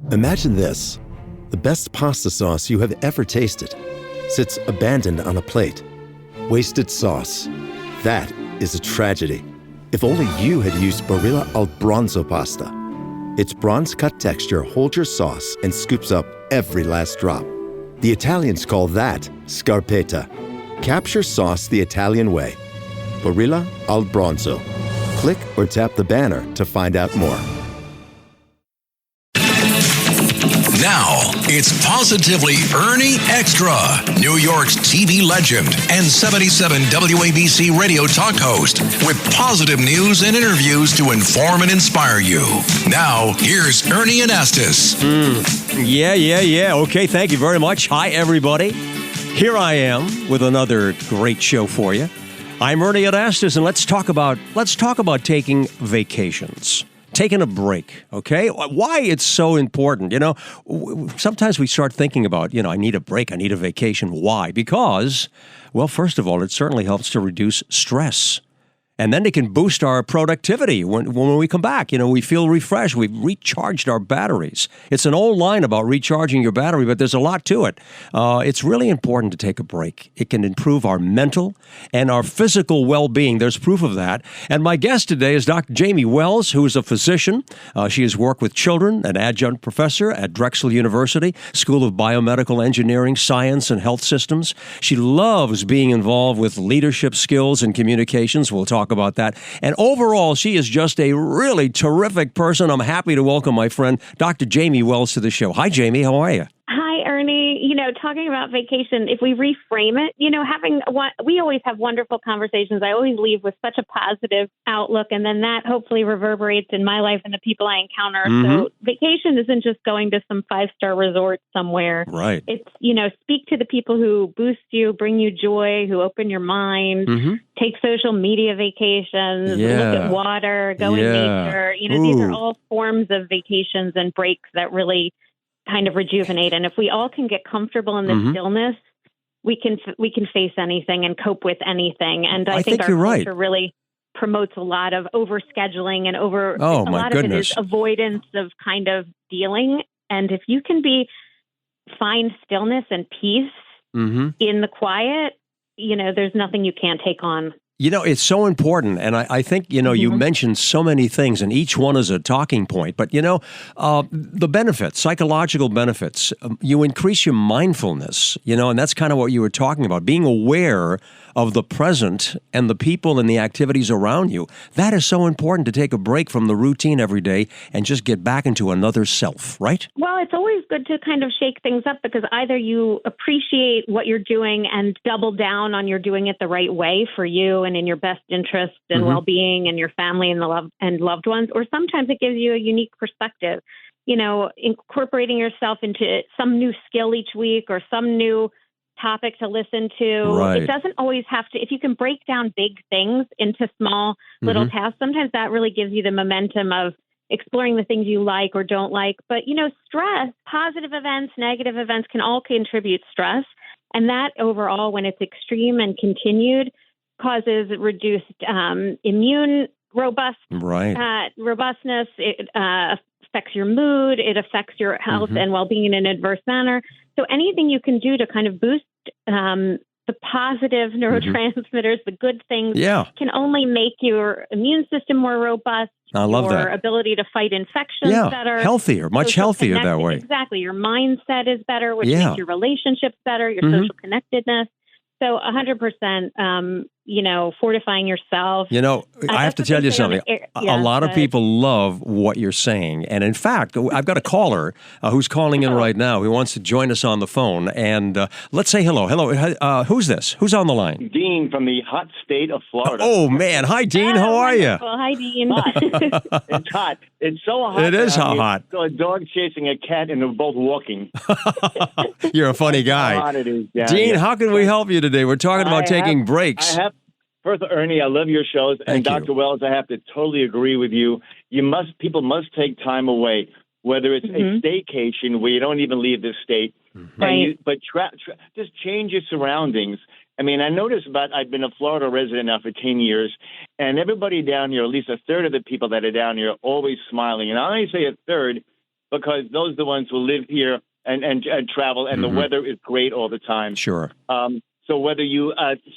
Imagine this. The best pasta sauce you have ever tasted sits abandoned on a plate. Wasted sauce. That is a tragedy. If only you had used Barilla al Bronzo pasta. Its bronze-cut texture holds your sauce and scoops up every last drop. The Italians call that scarpetta. Capture sauce the Italian way. Barilla al Bronzo. Click or tap the banner to find out more. Now, it's Positively Ernie Extra, New York's TV legend and 77 WABC radio talk host, with positive news and interviews to inform and inspire you. Now, here's Ernie and Estes. Yeah. Okay, thank you very much. Hi, everybody. Here I am with another great show for you. I'm Ernie and Estes, and let's talk about taking vacations. Taking a break, okay? Why it's so important. Sometimes we start thinking about, I need a break, I need a vacation. Why? Because, well, first of all, it certainly helps to reduce stress. And then it can boost our productivity when we come back. We feel refreshed. We've recharged our batteries. It's an old line about recharging your battery, but there's a lot to it. It's really important to take a break. It can improve our mental and our physical well-being. There's proof of that. And my guest today is Dr. Jamie Wells, who is a physician. She has worked with children, an adjunct professor at Drexel University, School of Biomedical Engineering, Science, and Health Systems. She loves being involved with leadership skills and communications. We'll talk about that. And overall, she is just a really terrific person. I'm happy to welcome my friend, Dr. Jamie Wells, to the show. Hi, Jamie. How are you? Hi, Ernie. Talking about vacation, if we reframe it, we always have wonderful conversations. I always leave with such a positive outlook, and then that hopefully reverberates in my life and the people I encounter. Mm-hmm. So vacation isn't just going to some 5-star resort somewhere. Right. It's, speak to the people who boost you, bring you joy, who open your mind, take social media vacations, look at water, go in nature. These are all forms of vacations and breaks that really kind of rejuvenate. And if we all can get comfortable in the stillness, we can face anything and cope with anything. And I think our culture really promotes a lot of overscheduling and a lot of it is avoidance of kind of dealing. And if you can find stillness and peace in the quiet, there's nothing you can't take on. It's so important. And I think, you mentioned so many things, and each one is a talking point. But, the benefits, psychological benefits, you increase your mindfulness, and that's kind of what you were talking about, being aware of the present and the people and the activities around you. That is so important, to take a break from the routine every day and just get back into another self, right? Well, it's always good to kind of shake things up, because either you appreciate what you're doing and double down on you're doing it the right way for you and in your best interest and well-being and your family and loved ones, or sometimes it gives you a unique perspective. Incorporating yourself into some new skill each week or some new topic to listen to. Right. It doesn't always have to, if you can break down big things into small little tasks, sometimes that really gives you the momentum of exploring the things you like or don't like. But, stress, positive events, negative events can all contribute stress. And that overall, when it's extreme and continued, causes reduced immune robustness. It affects your mood. It affects your health and well-being in an adverse manner. So anything you can do to kind of boost the positive neurotransmitters, the good things, can only make your immune system more robust. I love your that. ability to fight infections better. Healthier, much healthier that way. Exactly. Your mindset is better, which makes your relationships better, your social connectedness. So 100%, fortifying yourself. I have to tell you something. A lot of people love what you're saying. And in fact, I've got a caller who's calling in right now who wants to join us on the phone. And let's say hello. Hello. Who's this? Who's on the line? Dean from the hot state of Florida. Oh, man. Hi, Dean. How are you? Well, hi, Dean. It's hot. It's so hot. It is hot. So a dog chasing a cat and they're both walking. You're a funny guy. How hot it is down Dean, here. how can we help you today? We're talking about taking breaks. First, Ernie, I love your shows. And Thank you. Dr. Wells, I have to totally agree with you. People must take time away, whether it's a staycation where you don't even leave the state. Right. But just change your surroundings. I mean, I noticed I've been a Florida resident now for 10 years, and everybody down here, at least a third of the people that are down here, are always smiling. And I only say a third because those are the ones who live here and travel, and the weather is great all the time. Sure. So whether you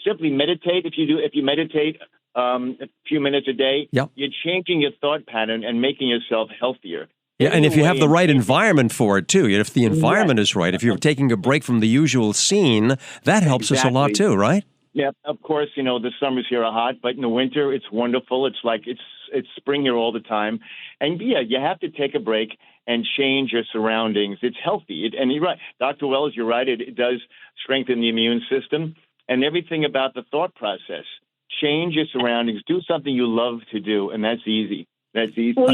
simply meditate, if you meditate a few minutes a day, you're changing your thought pattern and making yourself healthier. Yeah, and if you have the right environment for it, too, if the environment is right, if you're taking a break from the usual scene, that helps us a lot, too, right? Yeah, of course, the summers here are hot, but in the winter, it's wonderful. It's like it's spring here all the time. And, you have to take a break and change your surroundings. It's healthy. And you're right. Dr. Wells, you're right. It does strengthen the immune system and everything about the thought process. Change your surroundings. Do something you love to do, and that's easy. Well,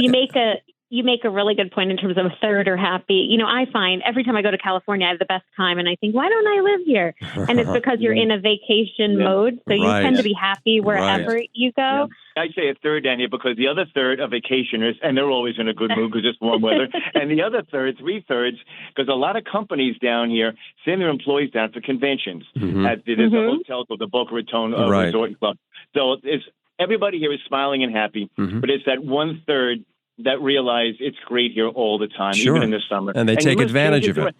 you make a really good point in terms of a third are happy. I find every time I go to California, I have the best time, and I think, why don't I live here? And it's because you're in a vacation mode, so you tend to be happy wherever you go. I say a third, Daniel, because the other third are vacationers, and they're always in a good mood because it's warm weather. And the other third, 3/3, because a lot of companies down here send their employees down for conventions. There's a hotel called the Boca Raton Resort Club. So everybody here is smiling and happy, but it's that 1/3 that realize it's great here all the time, even in the summer. And they take advantage of it.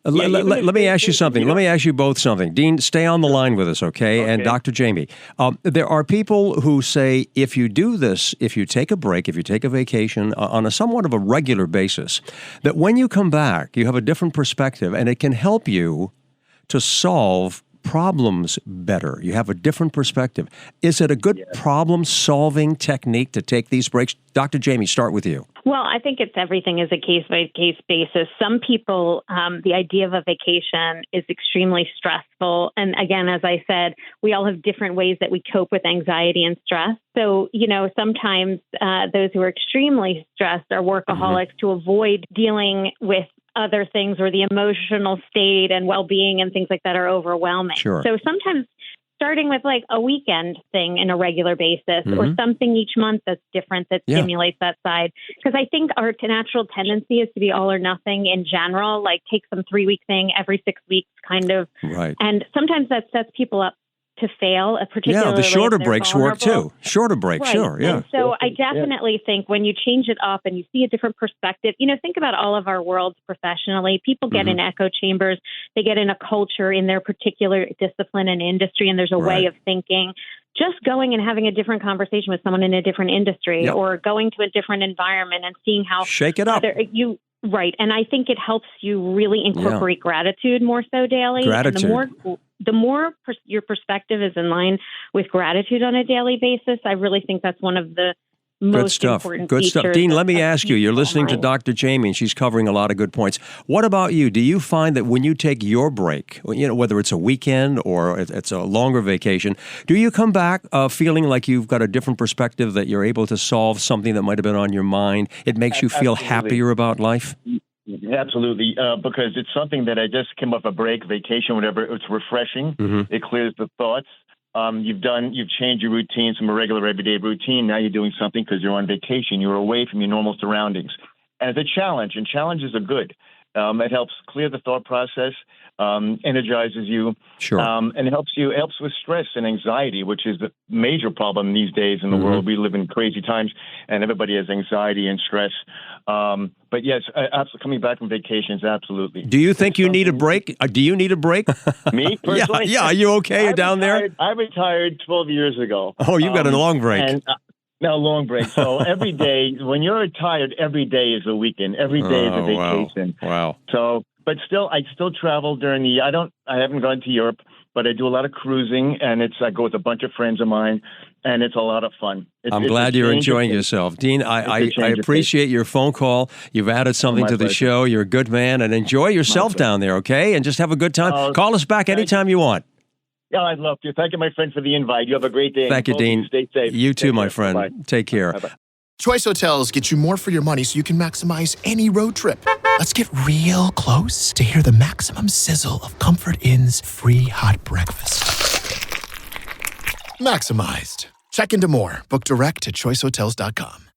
Let me ask you something. Let me ask you both something. Dean, stay on the line with us, okay? And Dr. Jamie, there are people who say if you do this, if you take a break, if you take a vacation on a somewhat of a regular basis, that when you come back, you have a different perspective, and it can help you to solve problems better. You have a different perspective. Is it a good problem-solving technique to take these breaks? Dr. Jamie, start with you. Well, I think everything is a case-by-case basis. Some people, the idea of a vacation is extremely stressful. And again, as I said, we all have different ways that we cope with anxiety and stress. So, sometimes those who are extremely stressed are workaholics to avoid dealing with other things, or the emotional state and well-being and things like that are overwhelming. Sure. So sometimes starting with like a weekend thing in a regular basis or something each month that's different that stimulates that side. Because I think our natural tendency is to be all or nothing in general, like take some 3-week thing every 6 weeks kind of. Right. And sometimes that sets people up to fail, particularly the shorter breaks work vulnerable. too. Shorter breaks, sure, yeah. And so I definitely think when you change it up and you see a different perspective, think about all of our worlds professionally. People get in echo chambers. They get in a culture in their particular discipline and industry, and there's a way of thinking. Just going and having a different conversation with someone in a different industry or going to a different environment and seeing how... Shake it up. Right. And I think it helps you really incorporate gratitude more so daily. Gratitude. And the more your perspective is in line with gratitude on a daily basis, I really think that's one of the most important Good features. stuff. Dean, let me ask you, you're listening to Dr. Jamie, and she's covering a lot of good points. What about you? Do you find that when you take your break, whether it's a weekend or it's a longer vacation, do you come back feeling like you've got a different perspective, that you're able to solve something that might have been on your mind? It makes you feel happier about life? Absolutely, because it's something that I just came off a break, vacation, whatever. It's refreshing. It clears the thoughts. You've changed your routine from a regular everyday routine. Now you're doing something because you're on vacation. You're away from your normal surroundings. And it's a challenge, and challenges are good. It helps clear the thought process, energizes you, and it helps with stress and anxiety, which is the major problem these days in the world. We live in crazy times, and everybody has anxiety and stress. But yes, coming back from vacations, absolutely. Do you think you need a break? Do you need a break? Me personally? Yeah. Are you okay down there? I retired 12 years ago. Oh, you've got a long break. No, long break. So every day, when you're retired, every day is a weekend. Every day is a vacation. Wow. So, but still, I still travel during the. I haven't gone to Europe, but I do a lot of cruising, and I go with a bunch of friends of mine, and it's a lot of fun. I'm glad you're enjoying yourself. Dean, I appreciate your phone call. You've added something to the show. You're a good man, and enjoy yourself down there, okay? And just have a good time. Call us back anytime you want. Yeah, I'd love to. Thank you, my friend, for the invite. You have a great day. Thank you, Dean. Stay safe. You too, my friend. Bye. Take care. Bye-bye. Choice Hotels get you more for your money so you can maximize any road trip. Let's get real close to hear the maximum sizzle of Comfort Inn's free hot breakfast. Maximized. Check into more. Book direct at choicehotels.com.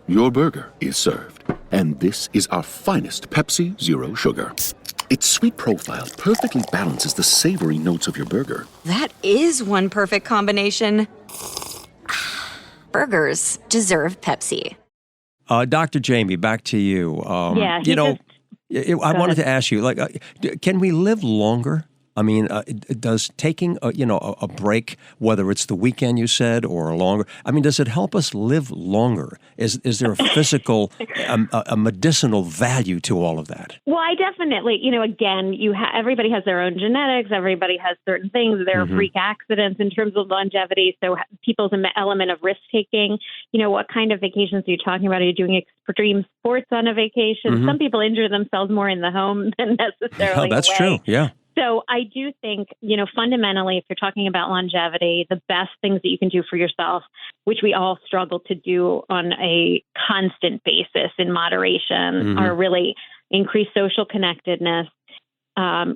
Your burger is served, and this is our finest Pepsi Zero Sugar. Its sweet profile perfectly balances the savory notes of your burger. That is one perfect combination. Burgers deserve Pepsi. Dr. Jamie, back to you. Yeah, I wanted to ask you, can we live longer? I mean, does taking a break, whether it's the weekend you said or longer, I mean, does it help us live longer? Is there a physical, a medicinal value to all of that? Well, I definitely, again, everybody has their own genetics. Everybody has certain things. There are freak accidents in terms of longevity. So people's element of risk taking, what kind of vacations are you talking about? Are you doing extreme sports on a vacation? Some people injure themselves more in the home than necessarily that's away. true. Yeah. So I do think, fundamentally, if you're talking about longevity, the best things that you can do for yourself, which we all struggle to do on a constant basis in moderation, are really increase social connectedness,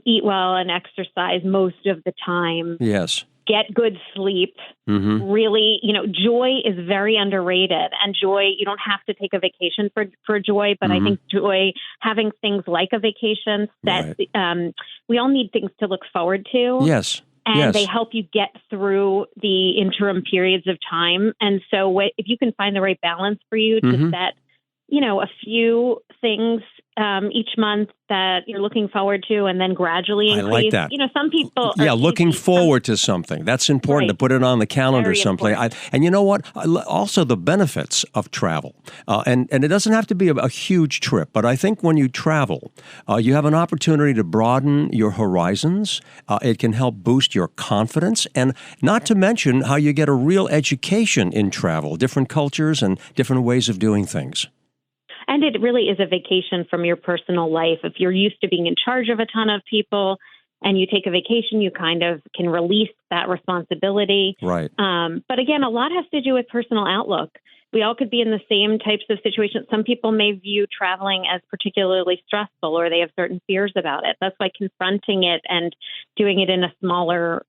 eat well and exercise most of the time. Yes. Get good sleep. Really, joy is very underrated. And joy, you don't have to take a vacation for joy, but I think joy, having things like a vacation, that we all need things to look forward to. Yes. And they help you get through the interim periods of time. And so if you can find the right balance for you to set, a few things each month that you're looking forward to, and then gradually increase. I like that. Some people looking forward to something. That's important to put it on the calendar someplace. And you know what? Also, the benefits of travel. And it doesn't have to be a huge trip, but I think when you travel, you have an opportunity to broaden your horizons. It can help boost your confidence, and not to mention how you get a real education in travel, different cultures and different ways of doing things. And it really is a vacation from your personal life. If you're used to being in charge of a ton of people and you take a vacation, you kind of can release that responsibility. Right. But again, a lot has to do with personal outlook. We all could be in the same types of situations. Some people may view traveling as particularly stressful, or they have certain fears about it. That's why confronting it and doing it in a smaller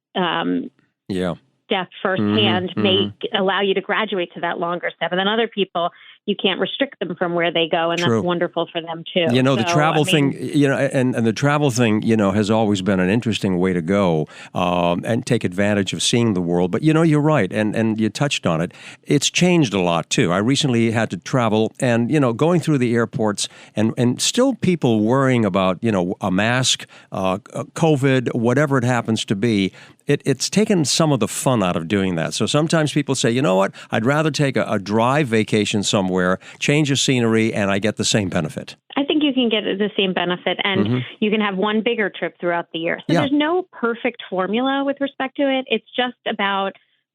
step firsthand may allow you to graduate to that longer step. And then other people, you can't restrict them from where they go, and that's wonderful for them too. The travel thing, and the travel thing, has always been an interesting way to go and take advantage of seeing the world. But, you're right, and you touched on it. It's changed a lot, too. I recently had to travel and, going through the airports and still people worrying about, a mask, COVID, whatever it happens to be. It's taken some of the fun out of doing that. So sometimes people say, you know what, I'd rather take a dry vacation somewhere, change of scenery, and I get the same benefit. I think you can get the same benefit, and you can have one bigger trip throughout the year. So there's no perfect formula with respect to it. It's just about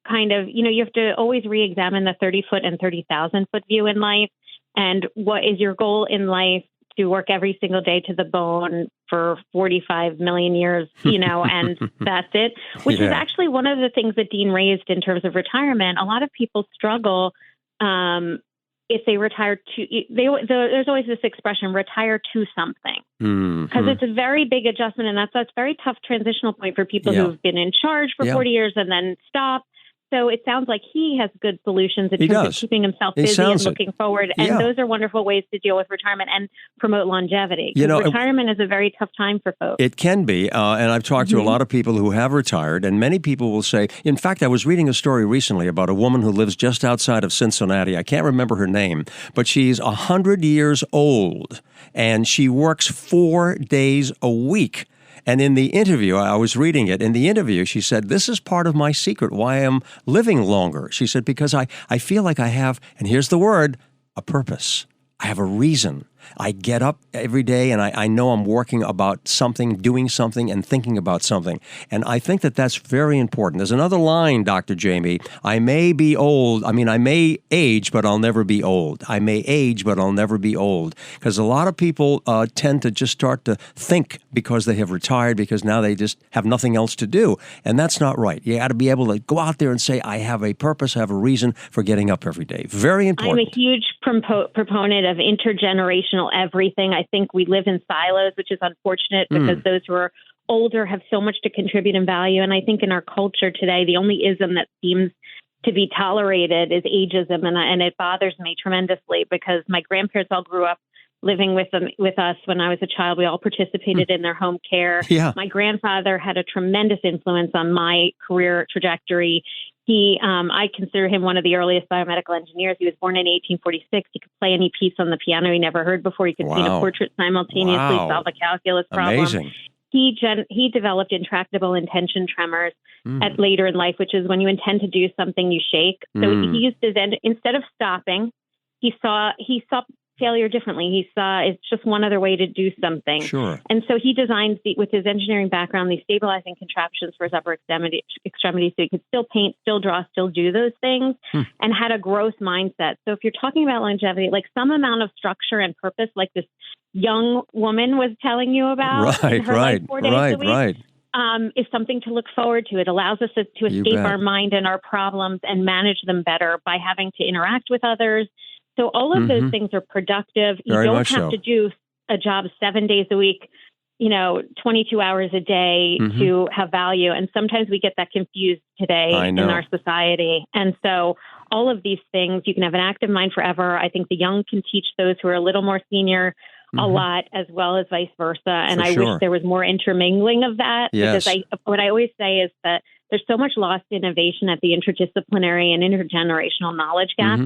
kind of, you have to always re-examine the 30-foot and 30,000-foot view in life. And what is your goal in life? To work every single day to the bone for 45 million years, and that's it, which is actually one of the things that Dean raised in terms of retirement. A lot of people struggle if they retire there's always this expression, retire to something, because it's a very big adjustment, and that's a very tough transitional point for people who've been in charge for 40 years and then stop. So it sounds like he has good solutions in terms of keeping himself busy and looking forward. And those are wonderful ways to deal with retirement and promote longevity. Retirement is a very tough time for folks. It can be. And I've talked to a lot of people who have retired, and many people will say, in fact, I was reading a story recently about a woman who lives just outside of Cincinnati. I can't remember her name, but she's 100 years old, and she works 4 days a week. And in the interview, I was reading it, in the interview, she said, this is part of my secret, why I'm living longer. She said, because I feel like I have, and here's the word, a purpose. I have a reason. I get up every day and I know I'm working about something, doing something, and thinking about something. And I think that that's very important. There's another line, Dr. Jamie, I may be old. I may age, but I'll never be old. I may age, but I'll never be old. Because a lot of people tend to just start to think because they have retired, because now they just have nothing else to do. And that's not right. You got to be able to go out there and say, I have a purpose, I have a reason for getting up every day. Very important. I'm a huge proponent of intergenerational everything. I think we live in silos, which is unfortunate because those who are older have so much to contribute in value. And I think in our culture today, the only ism that seems to be tolerated is ageism. And it bothers me tremendously because my grandparents all grew up living with us when I was a child. We all participated in their home care. Yeah. My grandfather had a tremendous influence on my career trajectory. I consider him one of the earliest biomedical engineers. He was born in 1846. He could play any piece on the piano he never heard before. He could paint a portrait simultaneously, solve a calculus problem. Amazing. He developed intractable intention tremors at later in life, which is when you intend to do something, you shake. So he used his end, instead of stopping, he saw failure differently. He saw it's just one other way to do something. Sure. And so he designed, with his engineering background, these stabilizing contraptions for his upper extremities so he could still paint, still draw, still do those things, and had a growth mindset. So if you're talking about longevity, like some amount of structure and purpose, like this young woman was telling you about, in her life 4 days a week, is something to look forward to. It allows us to escape our mind and our problems and manage them better by having to interact with others. So all of those things are productive. You don't have to do a job 7 days a week, 22 hours a day to have value. And sometimes we get that confused today in our society. And so all of these things, you can have an active mind forever. I think the young can teach those who are a little more senior a lot, as well as vice versa. And I wish there was more intermingling of that. Yes. Because what I always say is that there's so much lost innovation at the interdisciplinary and intergenerational knowledge gap.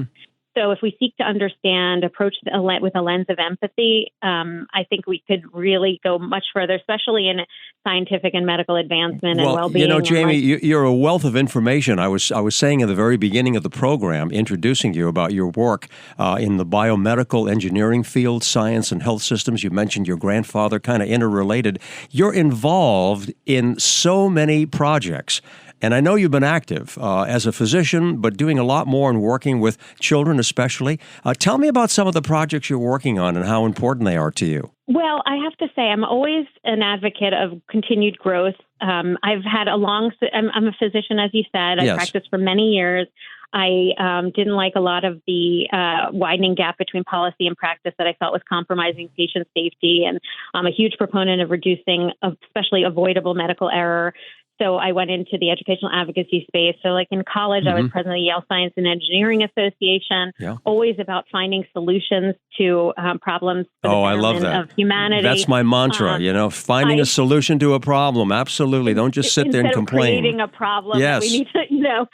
So if we seek to understand, approach with a lens of empathy, I think we could really go much further, especially in scientific and medical advancement and well-being. Jamie, you're a wealth of information. I was saying at the very beginning of the program, introducing you about your work in the biomedical engineering field, science and health systems. You mentioned your grandfather, kind of interrelated. You're involved in so many projects. And I know you've been active as a physician, but doing a lot more and working with children especially. Tell me about some of the projects you're working on and how important they are to you. Well, I have to say, I'm always an advocate of continued growth. I've had I'm a physician, as you said. I practiced for many years. I didn't like a lot of the widening gap between policy and practice that I felt was compromising patient safety. And I'm a huge proponent of reducing, especially avoidable medical error. So I went into the educational advocacy space. So like in college, I was president of the Yale Science and Engineering Association, always about finding solutions to problems for the I love that. Of humanity. That's my mantra, finding a solution to a problem. Absolutely. Don't just sit there and complain. Creating a problem. Yes. We need to,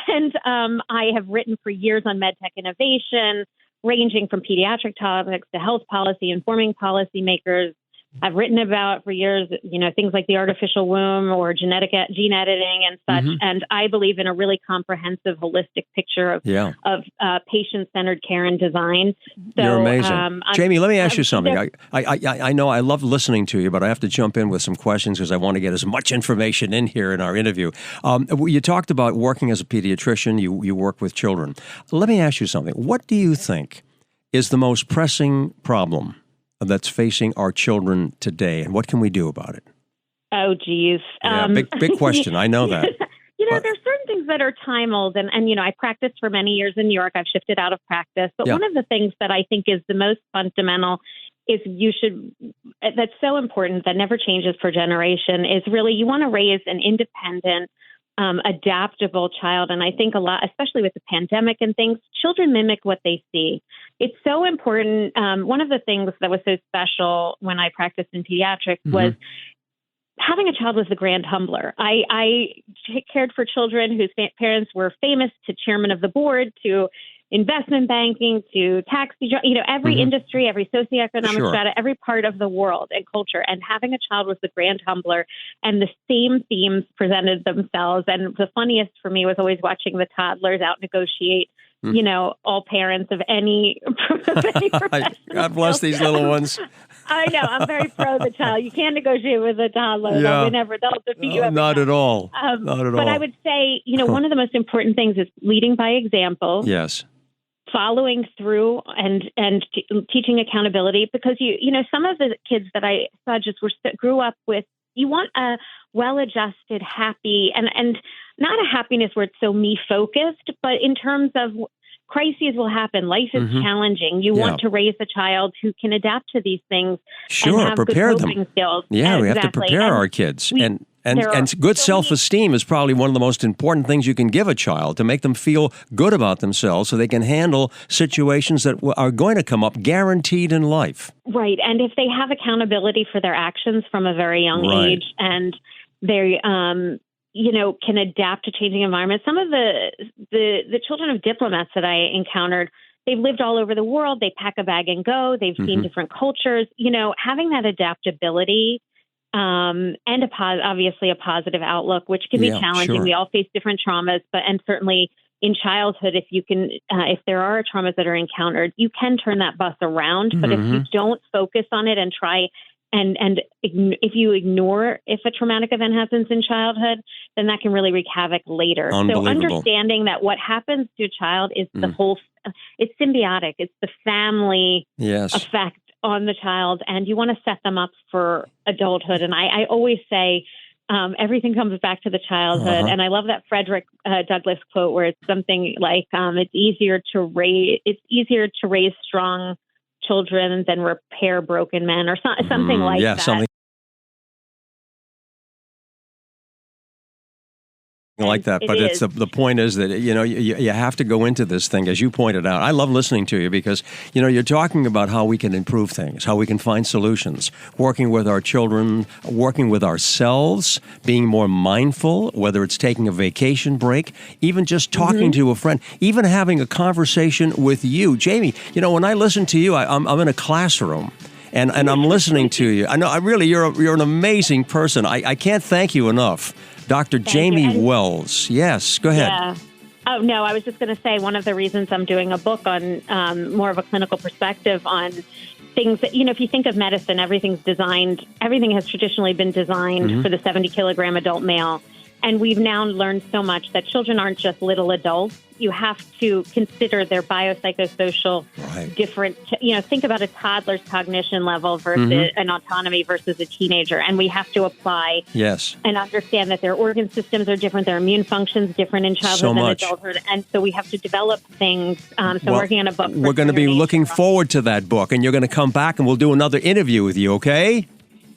And I have written for years on medtech innovation, ranging from pediatric topics to health policy, informing policymakers. I've written about for years, things like the artificial womb or gene editing and such. And I believe in a really comprehensive, holistic picture of patient-centered care and design. So, you're amazing. Jamie, let me ask you something. I know I love listening to you, but I have to jump in with some questions because I want to get as much information in here in our interview. You talked about working as a pediatrician. You work with children. Let me ask you something. What do you think is the most pressing problem that's facing our children today, and what can we do about it? Oh, geez. Yeah, big question. I know that. There's certain things that are time old, and I practiced for many years in New York. I've shifted out of practice. But one of the things that I think is the most fundamental is that's so important that never changes per generation is really you want to raise an independent, adaptable child. And I think a lot, especially with the pandemic and things, children mimic what they see. It's so important. One of the things that was so special when I practiced in pediatrics was having a child was the grand humbler. I cared for children whose parents were famous, to chairman of the board, to investment banking, to taxi, every industry, every socioeconomic strata, every part of the world and culture. And having a child was the grand humbler, and the same themes presented themselves. And the funniest for me was always watching the toddlers out negotiate, all parents of any profession. God bless these little ones. I know. I'm very pro the child. You can't negotiate with a toddler. They'll defeat you. Not at all. Not at all. But I would say, one of the most important things is leading by example. Yes. Following through and teaching accountability, because some of the kids that I saw just grew up with. You want a well-adjusted, happy, and not a happiness where it's so me-focused, but in terms of crises will happen. Life is challenging. You want to raise a child who can adapt to these things. Sure, and have prepare good coping them. Skills. Yeah, we have to prepare our kids. And good self-esteem is probably one of the most important things you can give a child, to make them feel good about themselves so they can handle situations that are going to come up guaranteed in life. Right. And if they have accountability for their actions from a very young age, and they can adapt to changing environments. Some of the children of diplomats that I encountered, they've lived all over the world. They pack a bag and go. They've seen different cultures. Having that adaptability and obviously a positive outlook, which can be challenging. Sure. We all face different traumas, and certainly in childhood, if there are traumas that are encountered, you can turn that bus around. But if you don't focus on it and try and if you ignore if a traumatic event happens in childhood, then that can really wreak havoc later. So understanding that what happens to a child is the whole, it's symbiotic. It's the family effect on the child, and you want to set them up for adulthood. And I always say, everything comes back to the childhood. And I love that Frederick Douglass quote where it's something like, it's easier to raise strong children than repair broken men, or something like that. Something like that. But it's the point is that, you have to go into this thing, as you pointed out. I love listening to you because, you're talking about how we can improve things, how we can find solutions, working with our children, working with ourselves, being more mindful, whether it's taking a vacation break, even just talking to a friend, even having a conversation with you. Jamie, when I listen to you, I'm in a classroom. And I'm listening to you. I know, you're an amazing person. I can't thank you enough. Dr. Jamie Wells. Yes, go ahead. Yeah. Oh, no, I was just going to say one of the reasons I'm doing a book on more of a clinical perspective on things that, if you think of medicine, everything has traditionally been designed for the 70-kilogram adult male. And we've now learned so much that children aren't just little adults. You have to consider their biopsychosocial different, think about a toddler's cognition level versus an autonomy versus a teenager. And we have to apply and understand that their organ systems are different, their immune functions different in childhood than adulthood. And so we have to develop things. So working on a book. We're going to be looking forward to that book, and you're going to come back and we'll do another interview with you, okay?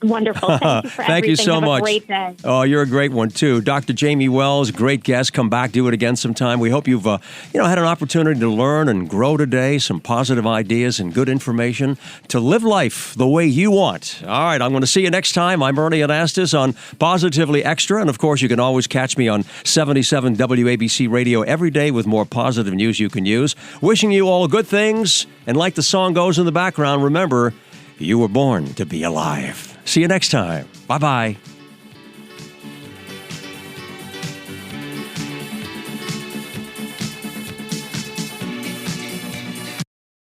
Wonderful. Thank you for Thank you so Have much. A great day. Oh, you're a great one, too. Dr. Jamie Wells, great guest. Come back, do it again sometime. We hope you've had an opportunity to learn and grow today, some positive ideas and good information to live life the way you want. All right, I'm going to see you next time. I'm Ernie and Astis on Positively Extra. And, of course, you can always catch me on 77 WABC Radio every day with more positive news you can use. Wishing you all good things. And like the song goes in the background, remember, you were born to be alive. See you next time. Bye-bye.